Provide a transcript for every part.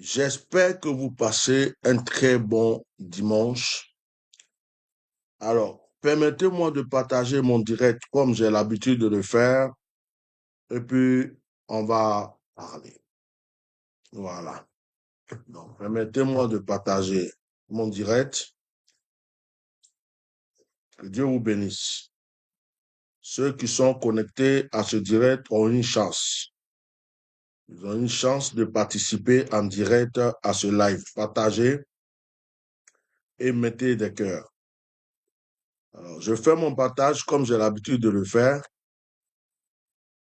J'espère que vous passez un très bon dimanche. Alors, permettez-moi de partager mon direct comme j'ai l'habitude de le faire et puis on va parler. Voilà. Donc, permettez-moi de partager mon direct. Que Dieu vous bénisse. Ceux qui sont connectés à ce direct ont une chance. Ils ont une chance de participer en direct à ce live. Partagez et mettez des cœurs. Alors, je fais mon partage comme j'ai l'habitude de le faire.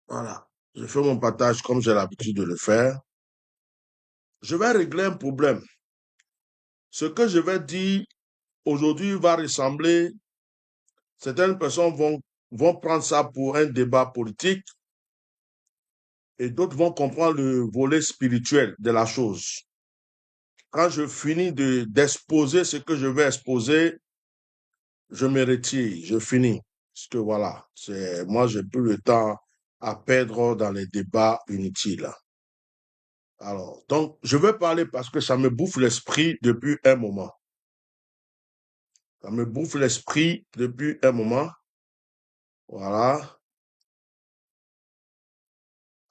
Voilà. Je fais mon partage comme j'ai l'habitude de le faire. Je vais régler un problème. Ce que je vais dire aujourd'hui va ressembler, certaines personnes vont prendre ça pour un débat politique et d'autres vont comprendre le volet spirituel de la chose. Quand je finis d'exposer ce que je vais exposer, je me retire, je finis. Parce que voilà, moi, j'ai plus le temps à perdre dans les débats inutiles. Alors, donc, je vais parler parce que ça me bouffe l'esprit depuis un moment. Ça me bouffe l'esprit depuis un moment. Voilà.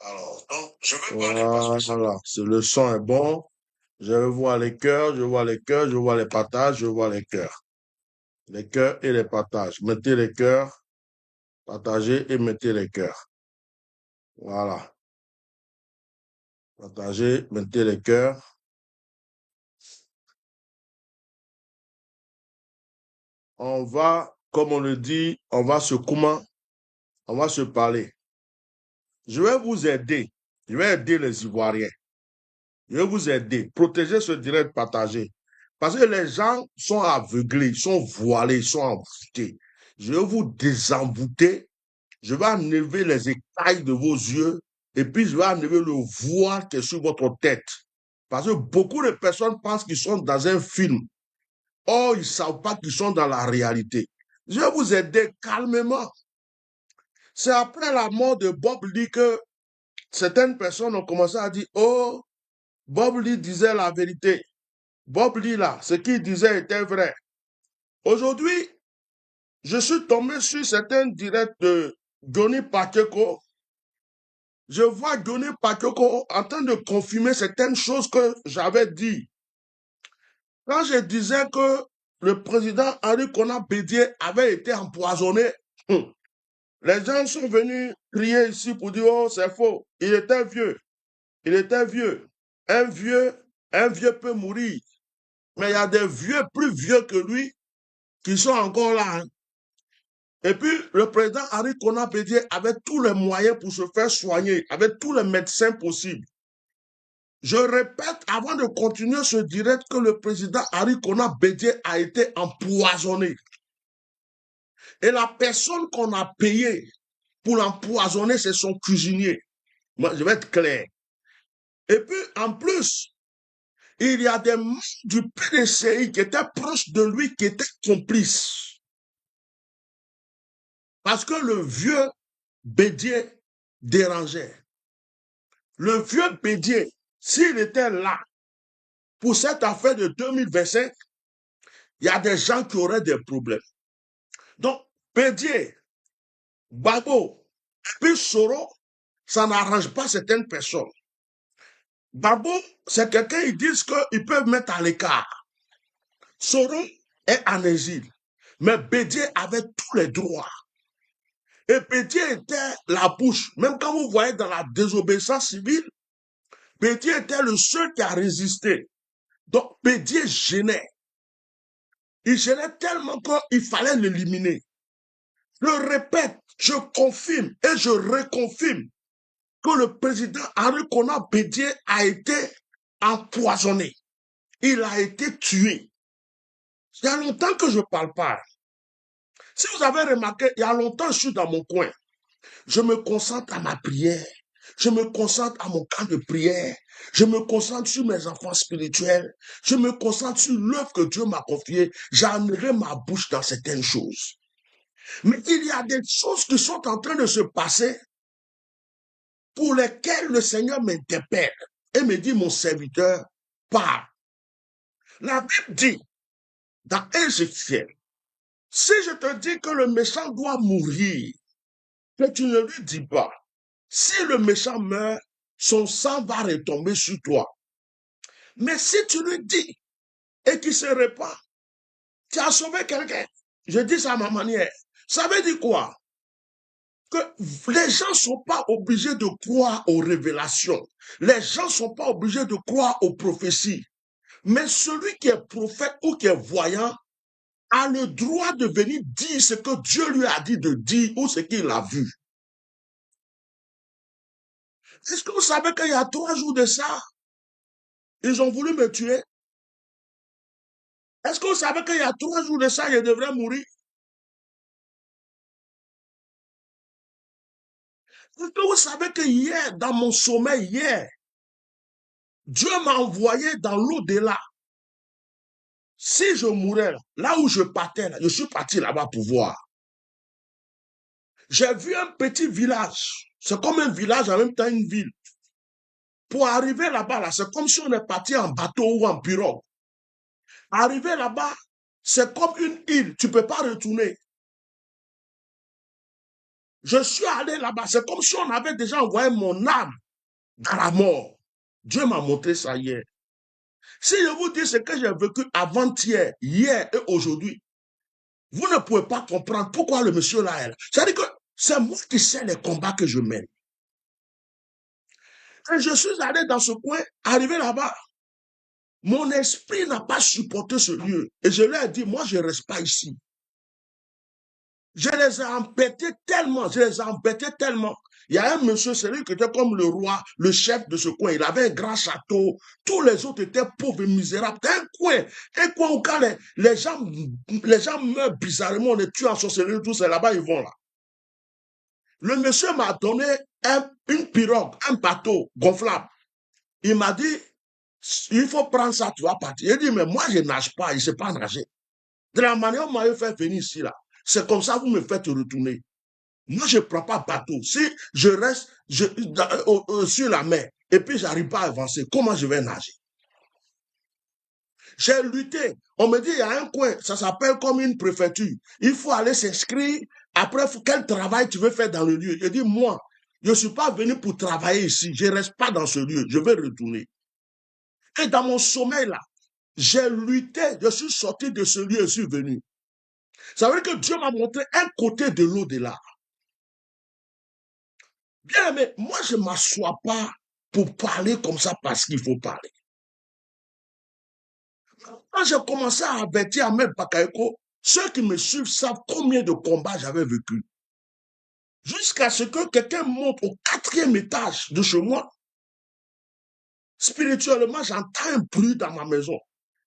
Alors, donc, je vais parler parce que voilà, le son est bon. Je vois les cœurs, je vois les cœurs, je vois les partages, je vois les cœurs. Les cœurs et les partages. Mettez les cœurs, partagez et mettez les cœurs. Voilà. Partagez, mettez les cœurs. On va, comme on le dit, on va se parler. Je vais vous aider. Je vais aider les Ivoiriens. Je vais vous aider. Protéger ce direct partagé. Parce que les gens sont aveuglés, sont voilés, sont envoûtés. Je vais vous désenvoûter. Je vais enlever les écailles de vos yeux et puis je vais enlever le voile qui est sur votre tête. Parce que beaucoup de personnes pensent qu'ils sont dans un film. Or, ils ne savent pas qu'ils sont dans la réalité. Je vais vous aider calmement. C'est après la mort de Bob Lee que certaines personnes ont commencé à dire, oh, Bob Lee disait la vérité. Bob Lee, là, ce qu'il disait était vrai. Aujourd'hui, je suis tombé sur certains directs de Johnny Pacheco. Je vois Johnny Pacheco en train de confirmer certaines choses que j'avais dit. Quand je disais que le président Henri Konan Bédié avait été empoisonné, les gens sont venus crier ici pour dire, oh, c'est faux. Il était vieux. Il était vieux. Un vieux peut mourir. Mais il y a des vieux plus vieux que lui qui sont encore là. Et puis, le président Henri Konan Bédié avait tous les moyens pour se faire soigner, avec tous les médecins possibles. Je répète, avant de continuer ce direct, que le président Henri Konan Bédié a été empoisonné. Et la personne qu'on a payée pour l'empoisonner, c'est son cuisinier. Moi, je vais être clair. Et puis, en plus, il y a des membres du PDCI qui étaient proches de lui, qui étaient complices. Parce que le vieux Bédié dérangeait. Le vieux Bédié, s'il était là pour cette affaire de 2025, il y a des gens qui auraient des problèmes. Donc, Bédié, Gbagbo, puis Soro, ça n'arrange pas certaines personnes. Gbagbo, c'est quelqu'un, ils disent qu'ils peuvent mettre à l'écart. Soro est en exil, mais Bédié avait tous les droits. Et Bédié était la bouche. Même quand vous voyez dans la désobéissance civile, Bédié était le seul qui a résisté. Donc, Bédié gênait. Il gênait tellement qu'il fallait l'éliminer. Je répète, je confirme et je reconfirme que le président Henri Konan Bédié a été empoisonné. Il a été tué. Il y a longtemps que je ne parle pas. Si vous avez remarqué, il y a longtemps je suis dans mon coin. Je me concentre à ma prière. Je me concentre à mon camp de prière. Je me concentre sur mes enfants spirituels. Je me concentre sur l'œuvre que Dieu m'a confiée. J'amènerai ma bouche dans certaines choses. Mais il y a des choses qui sont en train de se passer pour lesquelles le Seigneur m'interpelle et me dit, mon serviteur, parle. La Bible dit, dans Ézéchiel, si je te dis que le méchant doit mourir, que tu ne lui dis pas, si le méchant meurt, son sang va retomber sur toi. Mais si tu lui dis et qu'il se répand, tu as sauvé quelqu'un. Je dis ça à ma manière. Ça veut dire quoi? Que les gens ne sont pas obligés de croire aux révélations. Les gens ne sont pas obligés de croire aux prophéties. Mais celui qui est prophète ou qui est voyant a le droit de venir dire ce que Dieu lui a dit de dire ou ce qu'il a vu. Est-ce que vous savez qu'il y a 3 jours de ça, ils ont voulu me tuer? Est-ce que vous savez qu'il y a 3 jours de ça, je devrais mourir? Est-ce que vous savez que hier, dans mon sommeil, hier, Dieu m'a envoyé dans l'au-delà. Si je mourais là où je partais, là, je suis parti là-bas pour voir. J'ai vu un petit village. C'est comme un village en même temps une ville. Pour arriver là-bas, là, c'est comme si on est parti en bateau ou en pirogue. Arriver là-bas, c'est comme une île. Tu ne peux pas retourner. Je suis allé là-bas. C'est comme si on avait déjà envoyé mon âme dans la mort. Dieu m'a montré ça hier. Si je vous dis ce que j'ai vécu avant-hier, hier et aujourd'hui, vous ne pouvez pas comprendre pourquoi le monsieur là est là. C'est-à-dire que c'est moi qui sais les combats que je mène. Et je suis allé dans ce coin, arrivé là-bas. Mon esprit n'a pas supporté ce lieu. Et je leur ai dit, moi, je ne reste pas ici. Je les ai embêtés tellement, Il y a un monsieur, c'est lui qui était comme le roi, le chef de ce coin. Il avait un grand château. Tous les autres étaient pauvres et misérables. Un coin où quand les gens meurent bizarrement, on les tue en sorcellerie, tout c'est là-bas, ils vont là. Le monsieur m'a donné une pirogue, un bateau gonflable. Il m'a dit, il faut prendre ça, tu vas partir. Il dit, mais moi, je nage pas, je ne sais pas nager. De la manière dont vous m'avez fait venir ici, là, c'est comme ça que vous me faites retourner. Moi, je ne prends pas bateau. Si je reste sur la mer et puis je n'arrive pas à avancer, comment je vais nager? J'ai lutté. On me dit, il y a un coin, ça s'appelle comme une préfecture. Il faut aller s'inscrire. Après, quel travail tu veux faire dans le lieu? Je dis, moi, je ne suis pas venu pour travailler ici. Je ne reste pas dans ce lieu. Je vais retourner. Et dans mon sommeil, là, j'ai lutté. Je suis sorti de ce lieu et je suis venu. Ça veut dire que Dieu m'a montré un côté de l'au-delà. Bien, mais moi, je ne m'assois pas pour parler comme ça parce qu'il faut parler. Quand j'ai commencé à avertir Ahmed Bakayoko, ceux qui me suivent savent combien de combats j'avais vécu. Jusqu'à ce que quelqu'un monte au 4e étage de chez moi. Spirituellement, j'entends un bruit dans ma maison,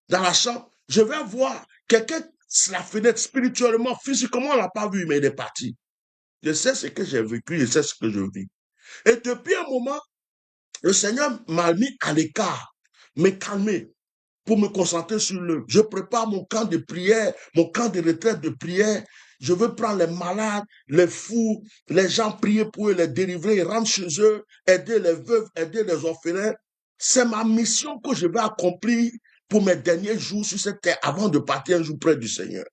dans la chambre. Je vais voir quelqu'un sur la fenêtre, spirituellement, physiquement, on ne l'a pas vu, mais il est parti. Je sais ce que j'ai vécu, je sais ce que je vis. Et depuis un moment, le Seigneur m'a mis à l'écart, me calmer, pour me concentrer sur le. Je prépare mon camp de prière, mon camp de retraite de prière. Je veux prendre les malades, les fous, les gens, prier pour eux, les délivrer, rentrer chez eux, aider les veuves, aider les orphelins. C'est ma mission que je vais accomplir pour mes derniers jours sur cette terre avant de partir un jour près du Seigneur.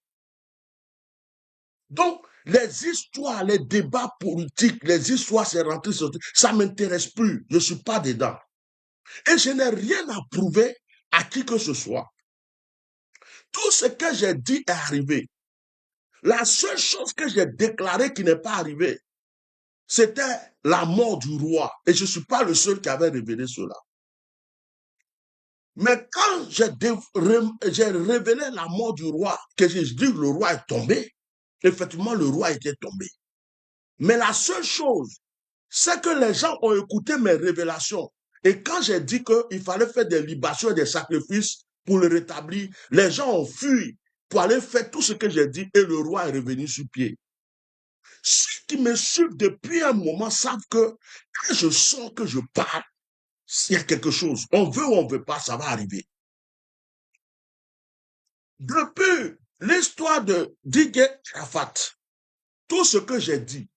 Donc, les histoires, les débats politiques, les histoires, c'est rentré, ça ne m'intéresse plus. Je ne suis pas dedans. Et je n'ai rien à prouver à qui que ce soit. Tout ce que j'ai dit est arrivé. La seule chose que j'ai déclarée qui n'est pas arrivée, c'était la mort du roi. Et je ne suis pas le seul qui avait révélé cela. Mais quand j'ai révélé la mort du roi, que je dis que le roi est tombé, effectivement, le roi était tombé. Mais la seule chose, c'est que les gens ont écouté mes révélations. Et quand j'ai dit qu'il fallait faire des libations et des sacrifices pour le rétablir, les gens ont fui pour aller faire tout ce que j'ai dit et le roi est revenu sur pied. Ceux qui me suivent depuis un moment savent que quand je sens que je parle, s'il y a quelque chose, on veut ou on ne veut pas, ça va arriver. Depuis l'histoire de Didier Arafat, tout ce que j'ai dit,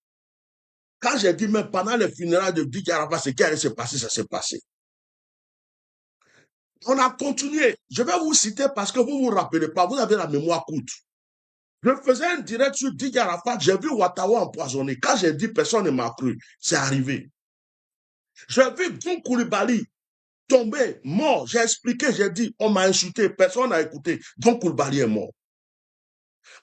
quand j'ai dit, mais pendant les funérailles de Didier Arafat, ce qui allait se passer, ça s'est passé. On a continué. Je vais vous citer parce que vous ne vous rappelez pas, vous avez la mémoire courte. Je faisais un direct sur Didier Arafat, j'ai vu Ouattara empoisonné. Quand j'ai dit, personne ne m'a cru. C'est arrivé. J'ai vu Don Koulibaly tomber, mort. J'ai expliqué, j'ai dit, on m'a insulté, personne n'a écouté. Don Koulibaly est mort.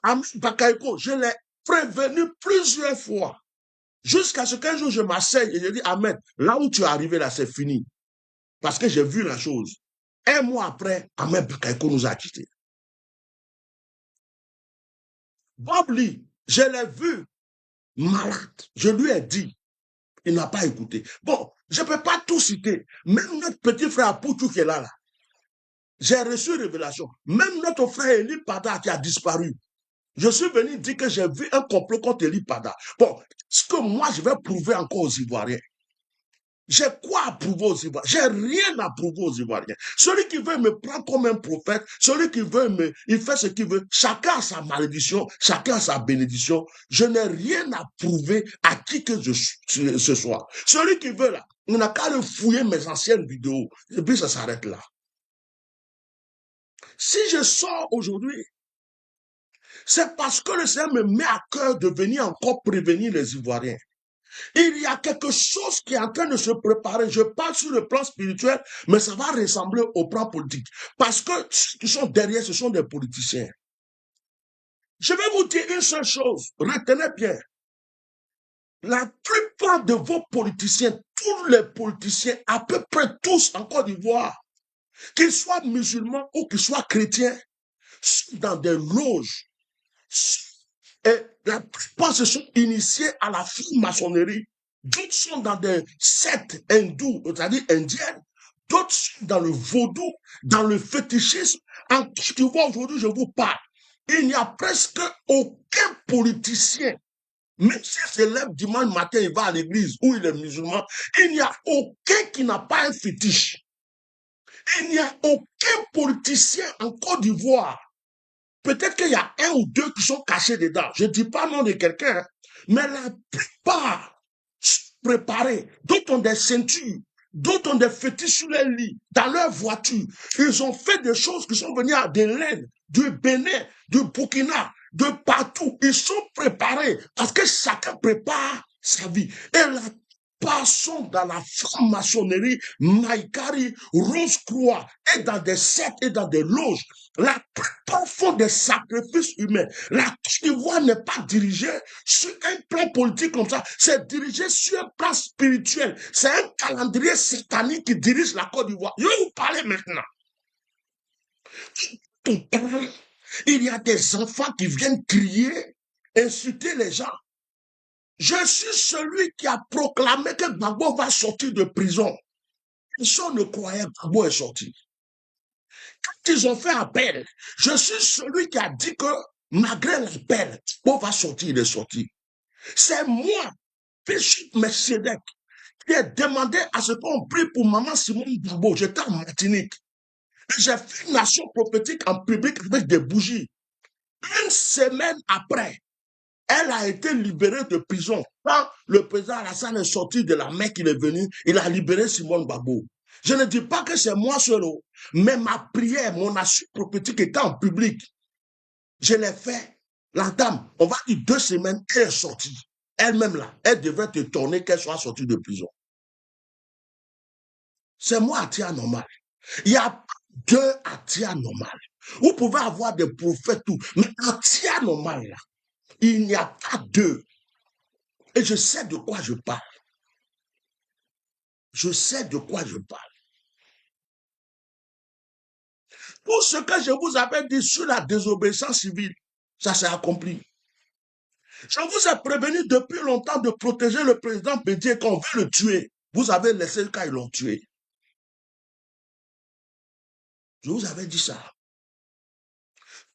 Ahmed Bakayoko, je l'ai prévenu plusieurs fois. Jusqu'à ce qu'un jour, je m'asseye et je dis, Ahmed, là où tu es arrivé, là, c'est fini. Parce que j'ai vu la chose. Un mois après, Ahmed Bakayoko nous a quittés. Bob Lee, je l'ai vu malade. Je lui ai dit, il n'a pas écouté. Bon, je ne peux pas tout citer. Même notre petit frère Poutou qui est là, j'ai reçu une révélation. Même notre frère Eli Pada qui a disparu. Je suis venu dire que j'ai vu un complot contre Eli Pada. Bon, ce que moi je vais prouver encore aux Ivoiriens. J'ai quoi à prouver aux Ivoiriens? J'ai rien à prouver aux Ivoiriens. Celui qui veut me prendre comme un prophète, celui qui veut il fait ce qu'il veut. Chacun a sa malédiction, chacun a sa bénédiction. Je n'ai rien à prouver à qui que ce soit. Celui qui veut là, il n'a qu'à le fouiller mes anciennes vidéos. Et puis ça s'arrête là. Si je sors aujourd'hui, c'est parce que le Seigneur me met à cœur de venir encore prévenir les Ivoiriens. Il y a quelque chose qui est en train de se préparer. Je parle sur le plan spirituel, mais ça va ressembler au plan politique. Parce que ceux qui sont derrière, ce sont des politiciens. Je vais vous dire une seule chose. Retenez bien. La plupart de vos politiciens, tous les politiciens, à peu près tous en Côte d'Ivoire, qu'ils soient musulmans ou qu'ils soient chrétiens, sont dans des loges. Et la plupart se sont initiés à la franc-maçonnerie. D'autres sont dans des sectes hindous, c'est-à-dire indiennes. D'autres sont dans le vaudou, dans le fétichisme. En Côte d'Ivoire, aujourd'hui, je vous parle. Il n'y a presque aucun politicien, même s'il se lève dimanche matin, il va à l'église ou il est musulman, il n'y a aucun qui n'a pas un fétiche. Il n'y a aucun politicien en Côte d'Ivoire. Peut-être qu'il y a un ou deux qui sont cachés dedans. Je ne dis pas nom de quelqu'un, mais la plupart sont préparés. D'autres ont des ceintures, d'autres ont des fétiches sur les lits, dans leur voiture. Ils ont fait des choses qui sont venues de l'Inde, du Bénin, du Burkina, de partout. Ils sont préparés parce que chacun prépare sa vie. Et la passons dans la franc-maçonnerie, Maïkari, Rose-Croix, et dans des sectes et dans des loges. La plupart font des sacrifices humains. La Côte d'Ivoire n'est pas dirigée sur un plan politique comme ça, c'est dirigé sur un plan spirituel. C'est un calendrier satanique qui dirige la Côte d'Ivoire. Je vais vous parler maintenant. Il y a des enfants qui viennent crier, insulter les gens. Je suis celui qui a proclamé que Gbagbo va sortir de prison. Personne ne croyait que Gbagbo est sorti. Quand ils ont fait appel, je suis celui qui a dit que malgré l'appel, Gbagbo va sortir, il est sorti. C'est moi, Bishop Melchizedek, qui ai demandé à ce qu'on prie pour maman Simone Gbagbo. J'étais en Martinique. J'ai fait une nation prophétique en public avec des bougies. Une semaine après, elle a été libérée de prison. Quand le président Alassane est sorti de la Mecque, il est venu, il a libéré Simone Gbagbo. Je ne dis pas que c'est moi seul, mais ma prière, mon action prophétique était en public. Je l'ai fait. La dame, on va dire 2 semaines, elle est sortie. Elle-même là, elle devrait te tourner qu'elle soit sortie de prison. C'est moi Atia normal. Il y a 2 Atia normal. Vous pouvez avoir des prophètes, tout, mais Atia normal là, il n'y a pas 2. Et je sais de quoi je parle. Je sais de quoi je parle. Tout ce que je vous avais dit sur la désobéissance civile, ça s'est accompli. Je vous ai prévenu depuis longtemps de protéger le président Bédié qu'on veut le tuer. Vous avez laissé quand ils l'ont tué. Je vous avais dit ça.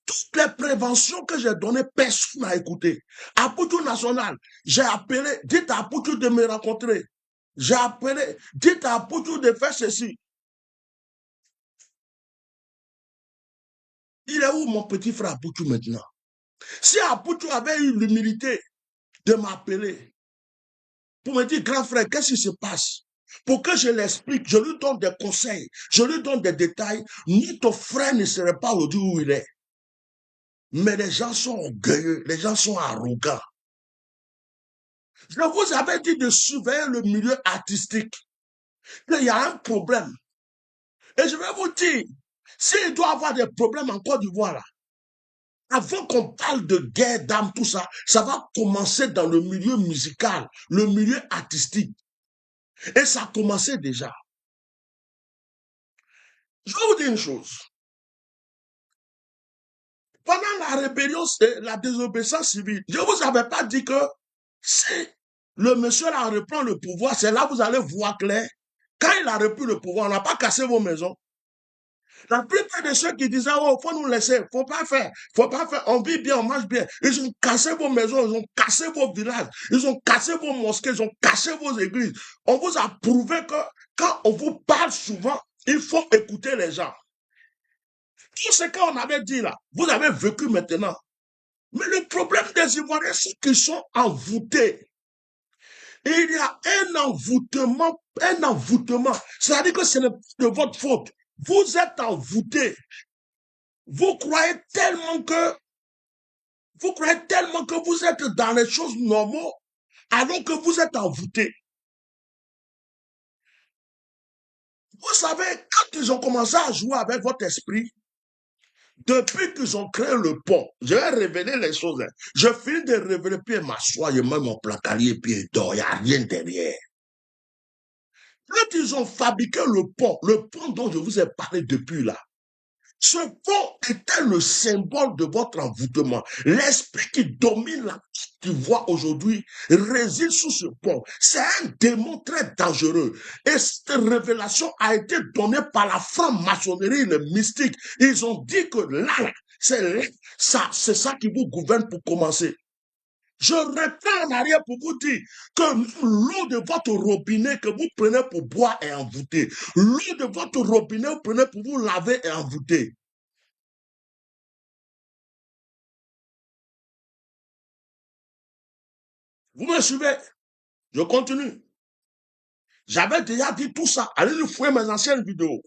Toutes les préventions que j'ai données, personne n'a écouté. À Poutou National, j'ai appelé, dites à Poutou de me rencontrer. J'ai appelé, dites à Poutou de faire ceci. Il est où mon petit frère Poutou maintenant? Si Poutou avait eu l'humilité de m'appeler pour me dire, grand frère, qu'est-ce qui se passe? pour que je l'explique, je lui donne des conseils, je lui donne des détails. Notre frère ne serait pas aujourd'hui où il est. Mais les gens sont orgueilleux, les gens sont arrogants. Je vous avais dit de surveiller le milieu artistique. Il y a un problème. Et je vais vous dire, s'il doit y avoir des problèmes en Côte d'Ivoire, là, avant qu'on parle de guerre d'âme, tout ça, ça va commencer dans le milieu musical, le milieu artistique. Et ça a commencé déjà. Je vais vous dire une chose. Pendant la rébellion, la désobéissance civile, je ne vous avais pas dit que si le monsieur là reprend le pouvoir, c'est là que vous allez voir clair. Quand il a repris le pouvoir, on n'a pas cassé vos maisons. La plupart de ceux qui disaient, oh, faut nous laisser, faut pas faire, on vit bien, on mange bien. Ils ont cassé vos maisons, ils ont cassé vos villages, ils ont cassé vos mosquées, ils ont cassé vos églises. On vous a prouvé que quand on vous parle souvent, il faut écouter les gens. Tout ce qu'on avait dit là, vous avez vécu maintenant. Mais le problème des Ivoiriens, c'est qu'ils sont envoûtés. Il y a un envoûtement. C'est-à-dire que ce n'est pas de votre faute. Vous êtes envoûtés. Vous croyez tellement que vous êtes dans les choses normales, alors que vous êtes envoûtés. Vous savez, quand ils ont commencé à jouer avec votre esprit, depuis qu'ils ont créé le pont, je vais révéler les choses. Je finis de révéler, puis m'assois, je mets mon placarier, puis il dort, il n'y a rien derrière. Quand ils ont fabriqué le pont dont je vous ai parlé depuis là, ce pont était le symbole de votre envoûtement. L'esprit qui domine la Côte d'Ivoire aujourd'hui réside sous ce pont. C'est un démon très dangereux. Et cette révélation a été donnée par la franc-maçonnerie, les mystiques. Ils ont dit que là, c'est ça qui vous gouverne pour commencer. Je reprends en arrière pour vous dire que l'eau de votre robinet que vous prenez pour boire est envoûtée. L'eau de votre robinet que vous prenez pour vous laver est envoûtée. Vous me suivez? Je continue. J'avais déjà dit tout ça. Allez nous fouiller mes anciennes vidéos.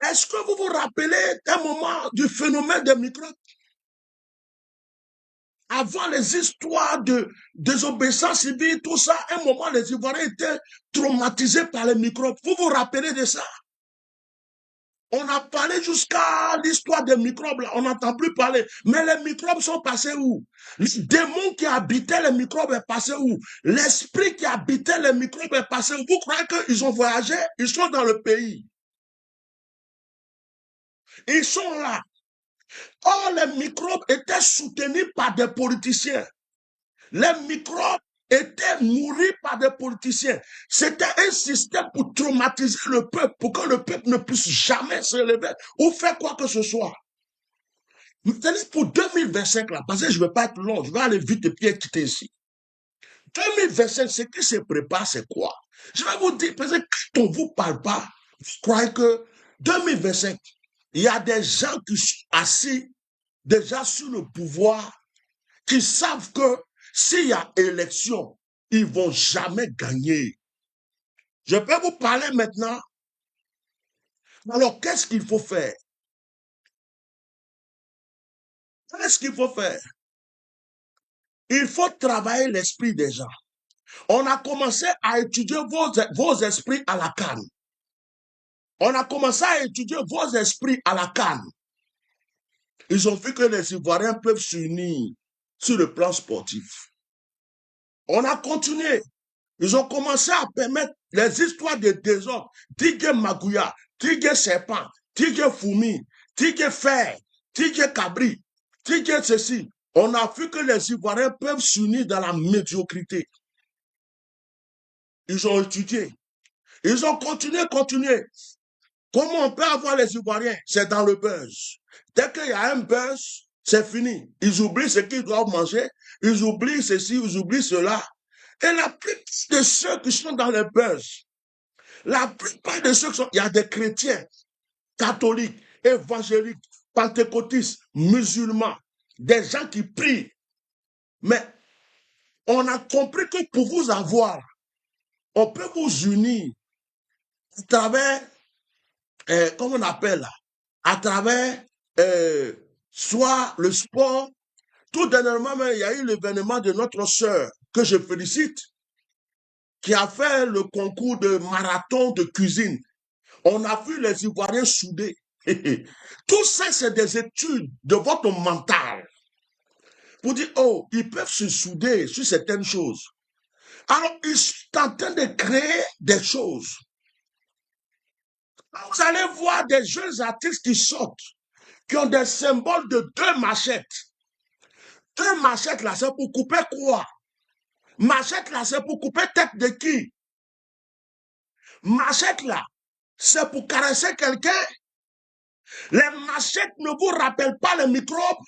Est-ce que vous vous rappelez d'un moment du phénomène des microbes? Avant les histoires de désobéissance civile, tout ça, à un moment, les Ivoiriens étaient traumatisés par les microbes. Vous vous rappelez de ça? On a parlé jusqu'à l'histoire des microbes, là. On n'entend plus parler. Mais les microbes sont passés où? Le démon qui habitait les microbes est passé où? L'esprit qui habitait les microbes est passé où? Vous croyez qu'ils ont voyagé? Ils sont dans le pays. Ils sont là. Or, les microbes étaient soutenus par des politiciens. Les microbes étaient nourris par des politiciens. C'était un système pour traumatiser le peuple, pour que le peuple ne puisse jamais se lever ou faire quoi que ce soit. Maintenant, pour 2025, là, parce que je ne vais pas être long, je vais aller vite et puis quitter ici. 2025, ce qui se prépare, c'est quoi? Je vais vous dire, parce que quand on ne vous parle pas, vous croyez que 2025, il y a des gens qui sont assis déjà sur le pouvoir, qui savent que s'il y a élection, ils ne vont jamais gagner. Je peux vous parler maintenant. Alors, qu'est-ce qu'il faut faire? Qu'est-ce qu'il faut faire? Il faut travailler l'esprit des gens. On a commencé à étudier vos esprits à la canne. On a commencé à étudier vos esprits à la canne. Ils ont vu que les Ivoiriens peuvent s'unir sur le plan sportif. On a continué. Ils ont commencé à permettre les histoires de désordre. Tigre Magouya, Tigre Serpent, Tigre Fourmi, Tigre Fer, Tigre Cabri, Tigre ceci. On a vu que les Ivoiriens peuvent s'unir dans la médiocrité. Ils ont étudié. Ils ont continué. Comment on peut avoir les Ivoiriens? C'est dans le buzz. Dès qu'il y a un buzz, c'est fini. Ils oublient ce qu'ils doivent manger. Ils oublient ceci, ils oublient cela. Et la plupart de ceux qui sont dans le buzz, la plupart de ceux qui sont, il y a des chrétiens, catholiques, évangéliques, pentecôtistes, musulmans, des gens qui prient. Mais on a compris que pour vous avoir, on peut vous unir à travers, comment on appelle là, à travers soit le sport. Tout dernièrement, il y a eu l'événement de notre sœur, que je félicite, qui a fait le concours de marathon de cuisine. On a vu les Ivoiriens soudés. Tout ça, c'est des études de votre mental. Pour dire, oh, ils peuvent se souder sur certaines choses. Alors, ils sont en train de créer des choses. Vous allez voir des jeunes artistes qui sortent, qui ont des symboles de 2 machettes. 2 machettes là, c'est pour couper quoi? Machette là, c'est pour couper tête de qui? Machette là, c'est pour caresser quelqu'un. Les machettes ne vous rappellent pas les microbes.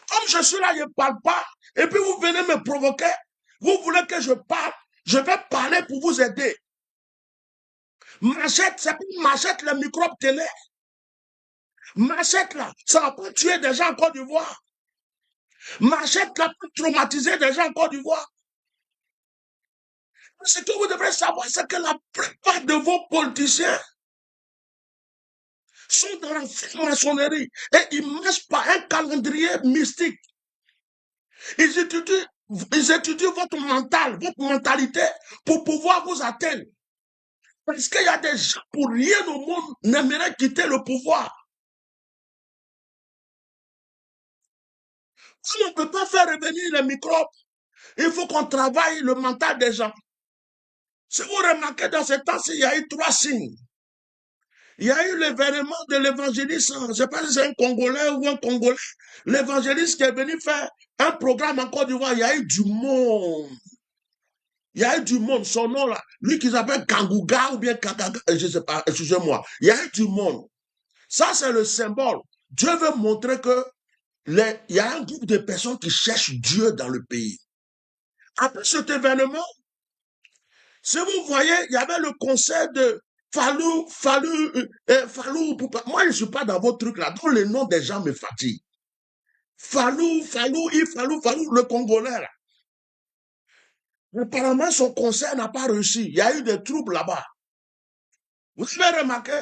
Comme je suis là, je ne parle pas, et puis vous venez me provoquer. Vous voulez que je parle, je vais parler pour vous aider. Machette, c'est pour machette les microbes télé. Machette là, ça va pas tuer des gens en Côte d'Ivoire. Machette là, pour traumatiser des gens en Côte d'Ivoire. Ce que vous devrez savoir, c'est que la plupart de vos politiciens sont dans la franc-maçonnerie et ils ne marchent pas un calendrier mystique. Ils étudient votre mental, votre mentalité pour pouvoir vous atteindre. Parce qu'il y a des gens pour rien au monde n'aimeraient quitter le pouvoir. Si on ne peut pas faire revenir les microbes, il faut qu'on travaille le mental des gens. Si vous remarquez dans ce temps-ci, il y a eu 3 signes. Il y a eu l'événement de l'évangéliste, je ne sais pas si c'est un Congolais ou un Congolais, l'évangéliste qui est venu faire un programme en Côte d'Ivoire, il y a eu du monde. Il y a eu du monde, son nom là, lui qui s'appelle Kangouga ou bien Kagaga, je ne sais pas, excusez-moi. Il y a eu du monde. Ça, c'est le symbole. Dieu veut montrer que il y a un groupe de personnes qui cherchent Dieu dans le pays. Après cet événement, si vous voyez, il y avait le concert de Fallou. Moi, je ne suis pas dans vos trucs là, dont les noms des gens me fatiguent. Fallou, le Congolais là. Apparemment, son concert n'a pas réussi. Il y a eu des troubles là-bas. Vous avez remarqué,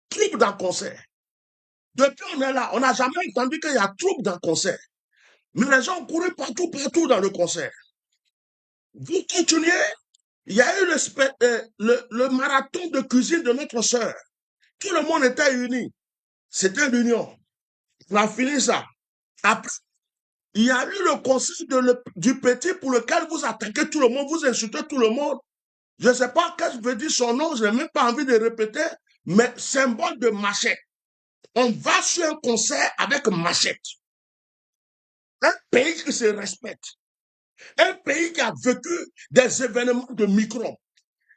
troubles dans le concert. Depuis on est là, on n'a jamais entendu qu'il y a troubles dans le concert. Mais les gens ont couru partout dans le concert. Vous continuez, il y a eu le marathon de cuisine de notre sœur. Tout le monde était uni. C'était l'union. On a fini ça. Après, il y a eu le conseil du petit pour lequel vous attaquez tout le monde, vous insultez tout le monde. Je ne sais pas qu'est-ce que veut dire son nom, je n'ai même pas envie de répéter, mais symbole de machette. On va sur un concert avec machette. Un pays qui se respecte. Un pays qui a vécu des événements de microbes.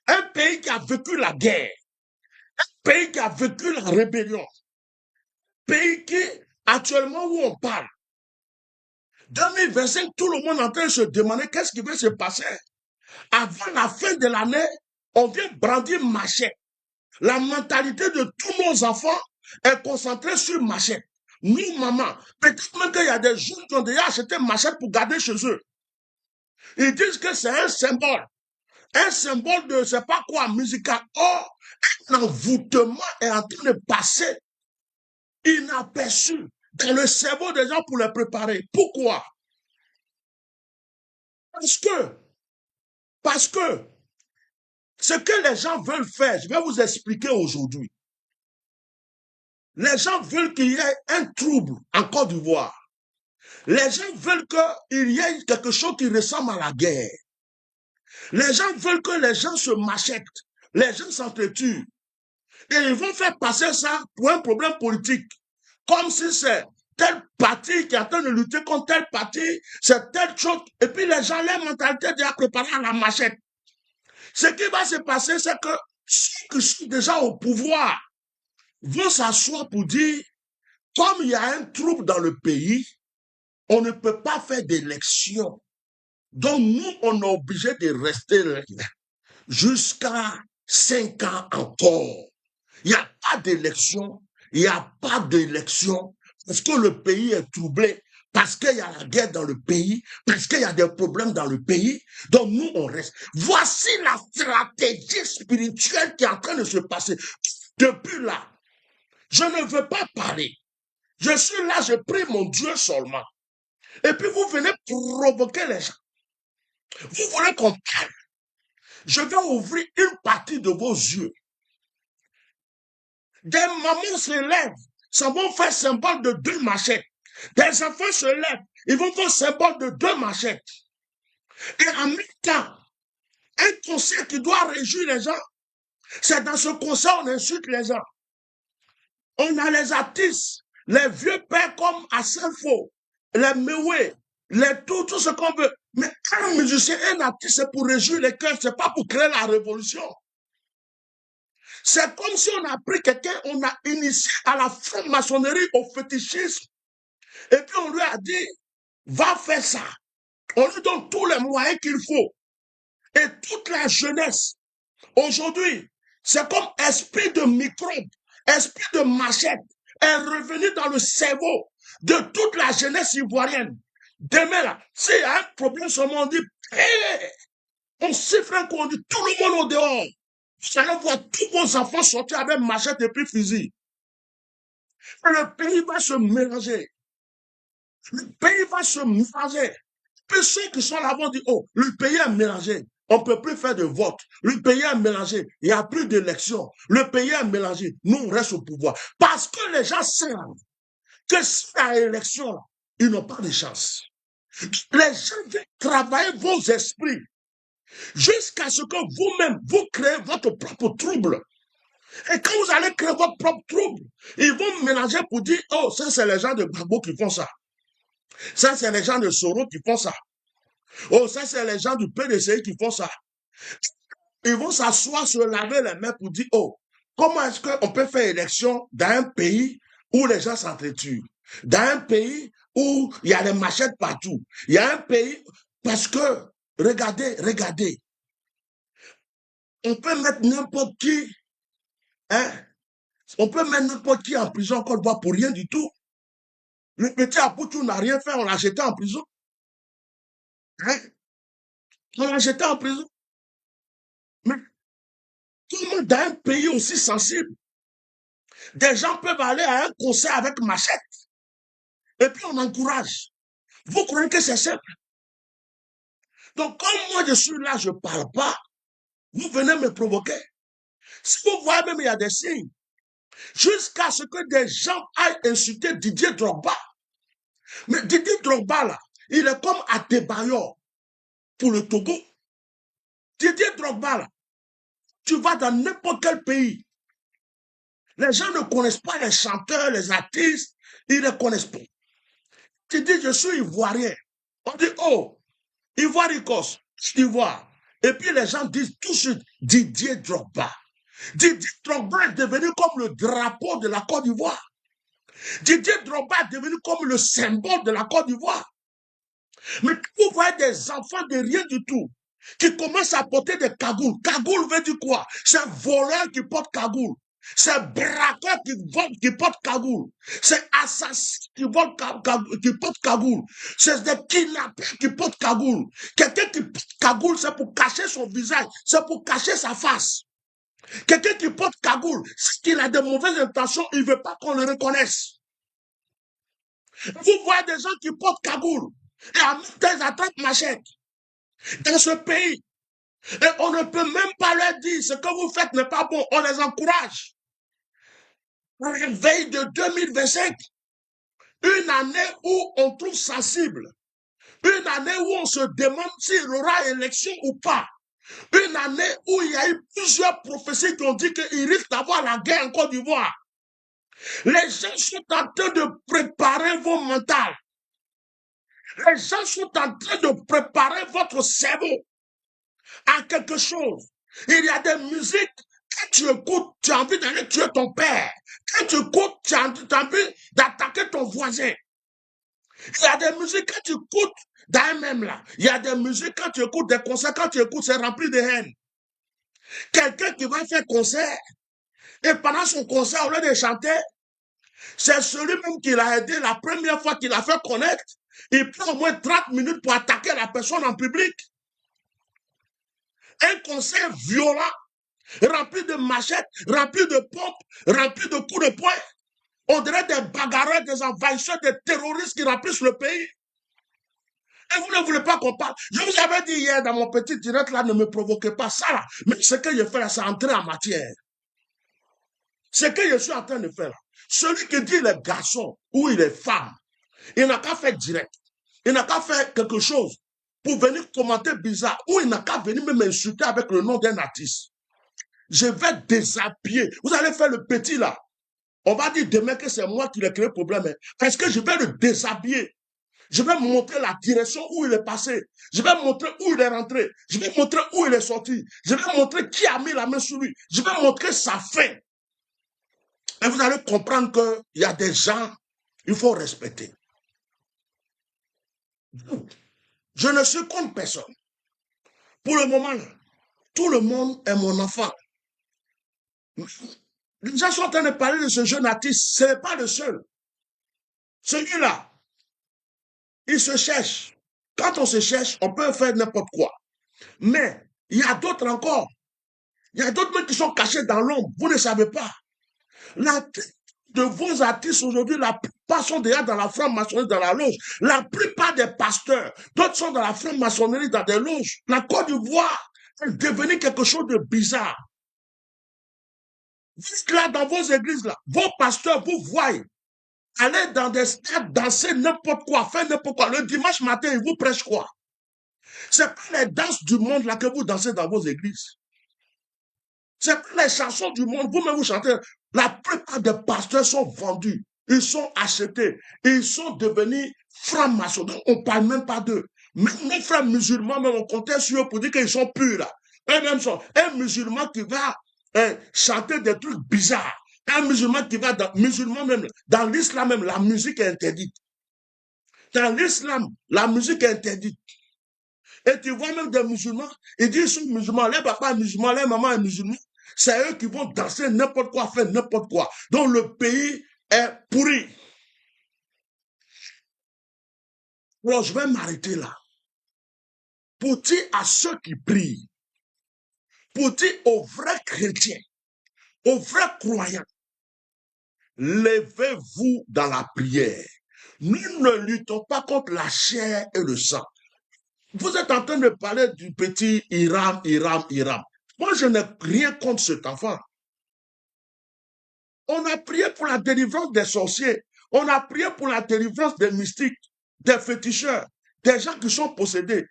Un pays qui a vécu la guerre. Un pays qui a vécu la rébellion. Un pays qui, actuellement où on parle, 2025, tout le monde est en train de se demander qu'est-ce qui va se passer. Avant la fin de l'année, on vient brandir machette. La mentalité de tous nos enfants est concentrée sur machette. Nous, maman, peut-être même qu'il y a des jeunes qui ont déjà acheté machette pour garder chez eux. Ils disent que c'est un symbole. Un symbole de, je ne sais pas quoi, musical. Or, un envoûtement est en train de passer inaperçu dans le cerveau des gens pour les préparer. Pourquoi? Parce que ce que les gens veulent faire, je vais vous expliquer aujourd'hui. Les gens veulent qu'il y ait un trouble en Côte d'Ivoire. Les gens veulent qu'il y ait quelque chose qui ressemble à la guerre. Les gens veulent que les gens se machettent. Les gens s'entretuent. Et ils vont faire passer ça pour un problème politique. Comme si c'est tel parti qui est en train de lutter contre tel parti, c'est telle chose. Et puis les gens, leur mentalité est déjà préparée à la machette. Ce qui va se passer, c'est que ceux qui sont déjà au pouvoir vont s'asseoir pour dire, comme il y a un trouble dans le pays, on ne peut pas faire d'élection. Donc nous, on est obligé de rester là jusqu'à 5 ans encore. Il n'y a pas d'élection, il n'y a pas d'élection, parce que le pays est troublé parce qu'il y a la guerre dans le pays, parce qu'il y a des problèmes dans le pays, donc nous, on reste. Voici la stratégie spirituelle qui est en train de se passer. Depuis là, je ne veux pas parler. Je suis là, je prie mon Dieu seulement. Et puis vous venez provoquer les gens. Vous voulez qu'on parle. Je vais ouvrir une partie de vos yeux. Des mamans se lèvent, ça vont faire symbole de 2 machettes. Des enfants se lèvent, ils vont faire symbole de 2 machettes. Et en même temps, un concert qui doit réjouir les gens, c'est dans ce concert on insulte les gens. On a les artistes, les vieux pères comme Asselfo, les Mewé, tout ce qu'on veut. Mais un musicien, un artiste, c'est pour réjouir les cœurs, c'est pas pour créer la révolution. C'est comme si on a pris quelqu'un, on a initié à la franc-maçonnerie, au fétichisme, et puis on lui a dit, va faire ça. On lui donne tous les moyens qu'il faut. Et toute la jeunesse, aujourd'hui, c'est comme esprit de microbe, esprit de machette, est revenu dans le cerveau de toute la jeunesse ivoirienne. Demain, là, s'il y a un problème sur le monde, on dit, hey! On siffle un coup, on dit, tout le monde au dehors. Vous allez voir tous vos enfants sortir avec machette et puis fusil. Le pays va se mélanger. Le pays va se mélanger. Puis ceux qui sont là vont dire, oh, le pays est mélangé. On ne peut plus faire de vote. Le pays est mélangé. Il n'y a plus d'élections. Le pays est mélangé. Nous, on reste au pouvoir. Parce que les gens savent que si il y a élection, ils n'ont pas de chance. Les gens viennent travailler vos esprits jusqu'à ce que vous-même, vous créez votre propre trouble. Et quand vous allez créer votre propre trouble, ils vont mélanger pour dire, oh, ça c'est les gens de Gbagbo qui font ça. Ça c'est les gens de Soro qui font ça. Oh, ça c'est les gens du PDCI qui font ça. Ils vont s'asseoir, se laver les mains pour dire, oh, comment est-ce qu'on peut faire élection dans un pays où les gens s'entretuent? Dans un pays où il y a des machettes partout. Il y a un pays, parce que, regardez, on peut mettre n'importe qui, hein, on peut mettre n'importe qui en prison en Côte d'Ivoire pour rien du tout. Le petit Apoutou n'a rien fait, on l'a jeté en prison. Hein? On l'a jeté en prison. Mais comment dans un pays aussi sensible, des gens peuvent aller à un concert avec machette et puis on encourage. Vous croyez que c'est simple? Donc, comme moi je suis là, je ne parle pas, vous venez me provoquer. Si vous voyez même, il y a des signes. Jusqu'à ce que des gens aillent insulter Didier Drogba. Mais Didier Drogba, là, il est comme Adebayor pour le Togo. Didier Drogba, là, tu vas dans n'importe quel pays. Les gens ne connaissent pas les chanteurs, les artistes, ils ne connaissent pas. Tu dis, je suis ivoirien. On dit, oh, Ivoire Écosse, Ivoire. Et puis les gens disent tout de suite, Didier Drogba. Didier Drogba est devenu comme le drapeau de la Côte d'Ivoire. Didier Drogba est devenu comme le symbole de la Côte d'Ivoire. Mais vous voyez des enfants de rien du tout qui commencent à porter des cagoules. Cagoule veut dire quoi? C'est un voleur qui porte cagoule. C'est braqueur qui porte cagoule. C'est assassin qui porte cagoule. C'est des kidnappeurs qui portent cagoule. Quelqu'un qui porte cagoule, c'est pour cacher son visage. C'est pour cacher sa face. Quelqu'un qui porte cagoule, c'est qu'il a de mauvaises intentions, il ne veut pas qu'on le reconnaisse. Vous voyez des gens qui portent cagoule. Et en même temps, ils attrapent machette. Dans ce pays. Et on ne peut même pas leur dire ce que vous faites n'est pas bon. On les encourage. La veille de 2025, une année où on trouve sensible, une année où on se demande s'il y aura élection ou pas, une année où il y a eu plusieurs prophéties qui ont dit qu'il risque d'avoir la guerre en Côte d'Ivoire. Les gens sont en train de préparer vos mentales. Les gens sont en train de préparer votre cerveau à quelque chose. Il y a des musiques, quand tu écoutes, tu as envie d'aller tuer ton père. Quand tu écoutes, tu as envie d'attaquer ton voisin. Il y a des musiques, quand tu écoutes, dans même là, il y a des musiques, quand tu écoutes des concerts, quand tu écoutes, c'est rempli de haine. Quelqu'un qui va faire concert, et pendant son concert, au lieu de chanter, c'est celui-même qui l'a aidé la première fois qu'il a fait connaître. il prend au moins 30 minutes pour attaquer la personne en public. Un concert violent, rempli de machettes, rempli de pompes, rempli de coups de poing. On dirait des bagarreurs, des envahisseurs, des terroristes qui remplissent le pays. Et vous ne voulez pas qu'on parle. Je vous avais dit hier dans mon petit direct là, ne me provoquez pas ça là. Mais ce que je fais là, c'est entrer en matière. Ce que je suis en train de faire là. Celui qui dit les garçons ou les femmes, il n'a qu'à faire direct. Il n'a qu'à faire quelque chose pour venir commenter bizarre. Ou il n'a qu'à venir me m'insulter avec le nom d'un artiste. Je vais déshabiller. Vous allez faire le petit là. On va dire demain que c'est moi qui ai créé le problème. Parce que je vais le déshabiller. Je vais montrer la direction où il est passé. Je vais montrer où il est rentré. Je vais montrer où il est sorti. Je vais montrer qui a mis la main sur lui. Je vais montrer sa fin. Et vous allez comprendre qu'il y a des gens, il faut respecter. Je ne suis contre personne. Pour le moment, tout le monde est mon enfant. Les gens sont en train de parler de ce jeune artiste. Ce n'est pas le seul. Celui-là, il se cherche. Quand on se cherche, on peut faire n'importe quoi. Mais il y a d'autres encore. Il y a d'autres qui sont cachés dans l'ombre. Vous ne savez pas. De vos artistes aujourd'hui, la plupart sont déjà dans la franc-maçonnerie, dans la loge. La plupart des pasteurs, d'autres sont dans la franc-maçonnerie, dans des loges. La Côte d'Ivoire est devenue quelque chose de bizarre. Vous êtes là dans vos églises, là, vos pasteurs, vous voyez, aller dans des stades, danser n'importe quoi, faire n'importe quoi. Le dimanche matin, ils vous prêchent quoi? C'est pas les danses du monde là que vous dansez dans vos églises. C'est pas les chansons du monde. Vous-même vous chantez. La plupart des pasteurs sont vendus. Ils sont achetés. Ils sont devenus francs-maçons. Donc, on ne parle même pas d'eux. Même les frères musulmans, même on comptait sur eux pour dire qu'ils sont purs là. Eux-mêmes sont. Un musulman qui va chanter des trucs bizarres. Un musulman qui va même, dans l'islam même, la musique est interdite. Dans l'islam, la musique est interdite. Et tu vois même des musulmans, ils disent qu'ils sont musulmans, les papas sont musulmans, les mamans sont musulmans. C'est eux qui vont danser n'importe quoi, faire n'importe quoi. Donc le pays est pourri. Alors je vais m'arrêter là. Pour dire à ceux qui prient, pour dire aux vrais chrétiens, aux vrais croyants, levez-vous dans la prière. Nous ne luttons pas contre la chair et le sang. Vous êtes en train de parler du petit Hiram. Moi, je n'ai rien contre cet enfant. On a prié pour la délivrance des sorciers. On a prié pour la délivrance des mystiques, des féticheurs, des gens qui sont possédés.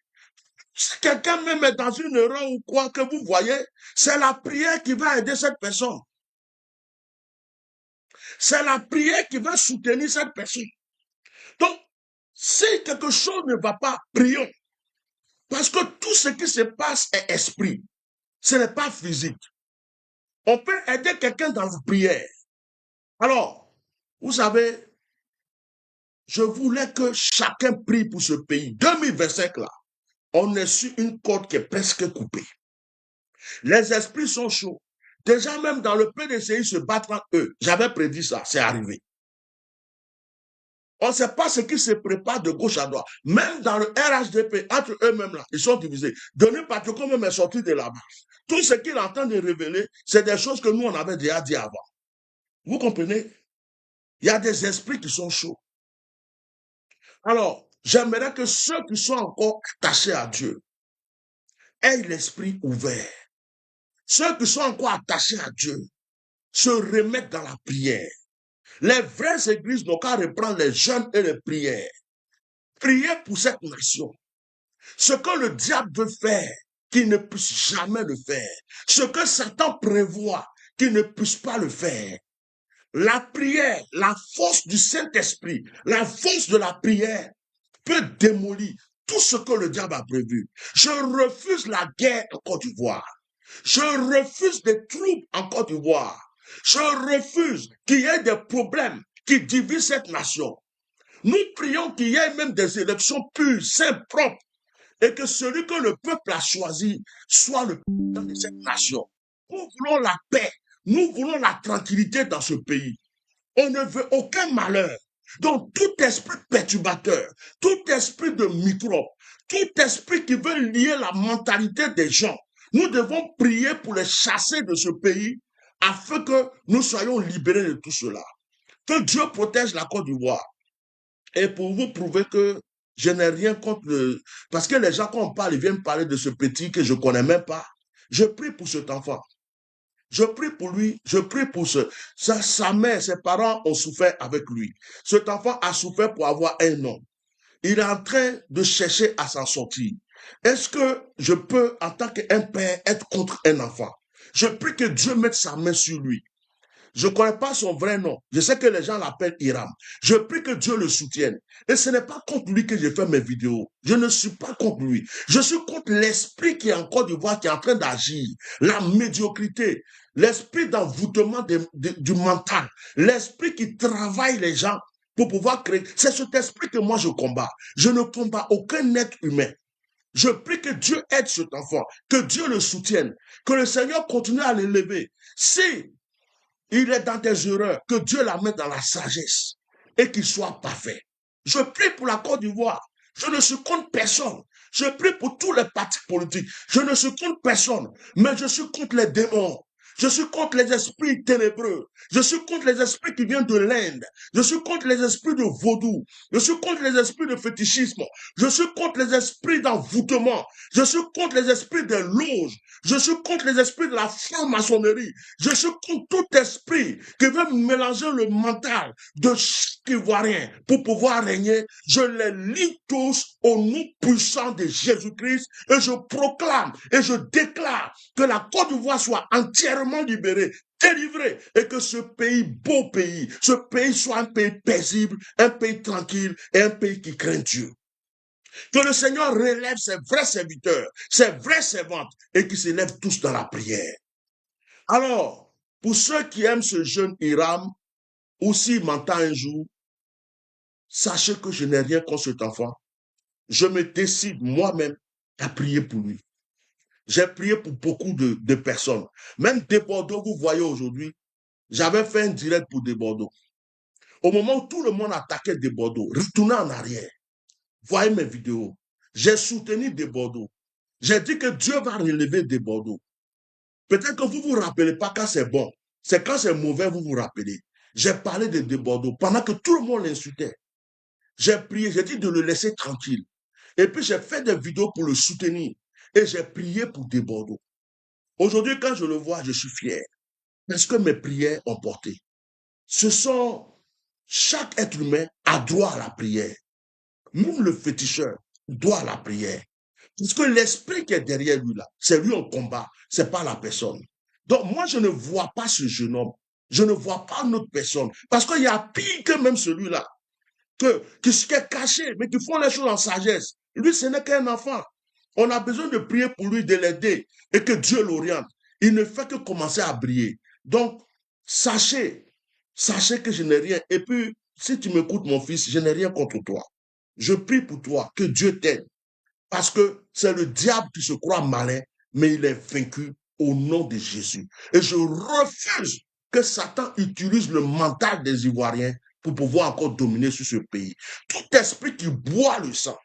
Si quelqu'un même est dans une erreur ou quoi que vous voyez, c'est la prière qui va aider cette personne. C'est la prière qui va soutenir cette personne. Donc, si quelque chose ne va pas, prions. Parce que tout ce qui se passe est esprit. Ce n'est pas physique. On peut aider quelqu'un dans la prière. Alors, vous savez, je voulais que chacun prie pour ce pays. 2025 là, on est sur une corde qui est presque coupée. Les esprits sont chauds. Déjà même dans le PDCI se battent entre eux. J'avais prédit ça, c'est arrivé. On ne sait pas ce qui se prépare de gauche à droite. Même dans le RHDP, entre eux-mêmes là, ils sont divisés. Denis Patriot même est sorti de là-bas. Tout ce qu'il est en train de révéler, c'est des choses que nous, on avait déjà dit avant. Vous comprenez? Il y a des esprits qui sont chauds. Alors, j'aimerais que ceux qui sont encore attachés à Dieu aient l'esprit ouvert. Ceux qui sont encore attachés à Dieu se remettent dans la prière. Les vraies églises n'ont qu'à reprendre les jeûnes et les prières. Prier pour cette nation. Ce que le diable veut faire, qu'il ne puisse jamais le faire. Ce que Satan prévoit, qu'il ne puisse pas le faire. La prière, la force du Saint-Esprit, la force de la prière peut démolir tout ce que le diable a prévu. Je refuse la guerre en Côte d'Ivoire. Je refuse des troubles en Côte d'Ivoire. Je refuse qu'il y ait des problèmes qui divisent cette nation. Nous prions qu'il y ait même des élections pures, saines, propres, et que celui que le peuple a choisi soit le président de cette nation. Nous voulons la paix, nous voulons la tranquillité dans ce pays. On ne veut aucun malheur. Donc, tout esprit perturbateur, tout esprit de microbe, tout esprit qui veut lier la mentalité des gens, nous devons prier pour les chasser de ce pays afin que nous soyons libérés de tout cela. Que Dieu protège la Côte d'Ivoire. Et pour vous prouver que je n'ai rien contre le... Parce que les gens, quand on parle, ils viennent parler de ce petit que je ne connais même pas. Je prie pour cet enfant. Je prie pour lui, je prie pour sa mère, ses parents ont souffert avec lui. Cet enfant a souffert pour avoir un nom. Il est en train de chercher à s'en sortir. Est-ce que je peux, en tant qu'un père, être contre un enfant? Je prie que Dieu mette sa main sur lui. Je ne connais pas son vrai nom. Je sais que les gens l'appellent Hiram. Je prie que Dieu le soutienne. Et ce n'est pas contre lui que j'ai fait mes vidéos. Je ne suis pas contre lui. Je suis contre l'esprit qui est en Côte d'Ivoire, qui est en train d'agir. La médiocrité, l'esprit d'envoûtement du mental, l'esprit qui travaille les gens pour pouvoir créer. C'est cet esprit que moi je combats. Je ne combats aucun être humain. Je prie que Dieu aide cet enfant, que Dieu le soutienne, que le Seigneur continue à l'élever. Si il est dans des erreurs, que Dieu la mette dans la sagesse et qu'il soit parfait. Je prie pour la Côte d'Ivoire. Je ne suis contre personne. Je prie pour tous les partis politiques. Je ne suis contre personne, mais je suis contre les démons. Je suis contre les esprits ténébreux. Je suis contre les esprits qui viennent de l'Inde. Je suis contre les esprits de vaudou. Je suis contre les esprits de fétichisme. Je suis contre les esprits d'envoûtement. Je suis contre les esprits des loges. Je suis contre les esprits de la franc-maçonnerie. Je suis contre tout esprit qui veut mélanger le mental de chaque Ivoirien pour pouvoir régner. Je les lis tous au nom puissant de Jésus-Christ et je proclame et je déclare que la Côte d'Ivoire soit entièrement libérée, délivrée et que ce pays, beau pays, ce pays soit un pays paisible, un pays tranquille et un pays qui craint Dieu. Que le Seigneur relève ses vrais serviteurs, ses vraies servantes et qu'ils s'élèvent tous dans la prière. Alors, pour ceux qui aiment ce jeune Hiram, ou s'il m'entend un jour, sachez que je n'ai rien contre cet enfant. Je me décide moi-même à prier pour lui. J'ai prié pour beaucoup de personnes. Même des Bordeaux, vous voyez aujourd'hui, j'avais fait un direct pour des Bordeaux. Au moment où tout le monde attaquait des Bordeaux, retournez en arrière. Voyez mes vidéos. J'ai soutenu des Bordeaux. J'ai dit que Dieu va relever des Bordeaux. Peut-être que vous ne vous rappelez pas quand c'est bon. C'est quand c'est mauvais, vous vous rappelez. J'ai parlé de Bordeaux pendant que tout le monde l'insultait. J'ai prié, j'ai dit de le laisser tranquille. Et puis j'ai fait des vidéos pour le soutenir. Et j'ai prié pour des Bordeaux. Aujourd'hui, quand je le vois, je suis fier. Parce que mes prières ont porté. Ce sont... Chaque être humain a droit à la prière. Même le féticheur doit à la prière. Parce que l'esprit qui est derrière lui là, c'est lui en combat, c'est pas la personne. Donc moi, je ne vois pas ce jeune homme. Je ne vois pas notre personne. Parce qu'il y a pire que même celui-là. Qui est caché, mais qui font les choses en sagesse. Lui, ce n'est qu'un enfant. On a besoin de prier pour lui, de l'aider et que Dieu l'oriente. Il ne fait que commencer à briller. Donc, sachez que je n'ai rien. Et puis, si tu m'écoutes, mon fils, je n'ai rien contre toi. Je prie pour toi, que Dieu t'aide. Parce que c'est le diable qui se croit malin, mais il est vaincu au nom de Jésus. Et je refuse que Satan utilise le mental des Ivoiriens pour pouvoir encore dominer sur ce pays. Tout esprit qui boit le sang,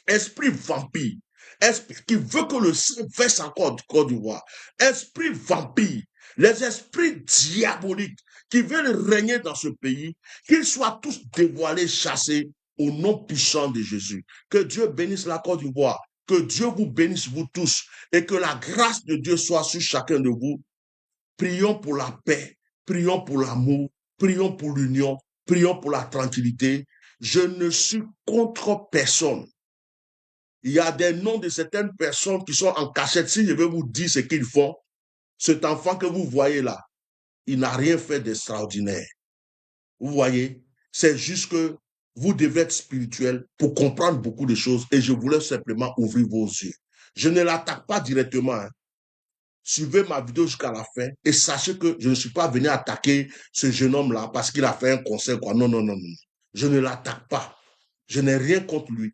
esprit vampire, esprit qui veut que le sang verse encore du Côte d'Ivoire, esprit vampire, les esprits diaboliques qui veulent régner dans ce pays, qu'ils soient tous dévoilés, chassés au nom puissant de Jésus. Que Dieu bénisse la Côte d'Ivoire, que Dieu vous bénisse vous tous et que la grâce de Dieu soit sur chacun de vous. Prions pour la paix, prions pour l'amour, prions pour l'union, prions pour la tranquillité. Je ne suis contre personne. Il y a des noms de certaines personnes qui sont en cachette. Si je vais vous dire ce qu'ils font, cet enfant que vous voyez là, il n'a rien fait d'extraordinaire. Vous voyez, c'est juste que vous devez être spirituel pour comprendre beaucoup de choses et je voulais simplement ouvrir vos yeux. Je ne l'attaque pas directement. Hein. Suivez ma vidéo jusqu'à la fin et sachez que je ne suis pas venu attaquer ce jeune homme-là parce qu'il a fait un concert. Quoi. Non, non, non, non. Je ne l'attaque pas. Je n'ai rien contre lui.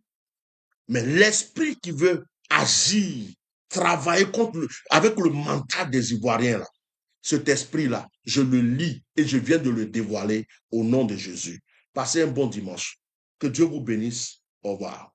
Mais l'esprit qui veut agir, travailler avec le mental des Ivoiriens, là, cet esprit-là, je le lis et je viens de le dévoiler au nom de Jésus. Passez un bon dimanche. Que Dieu vous bénisse. Au revoir.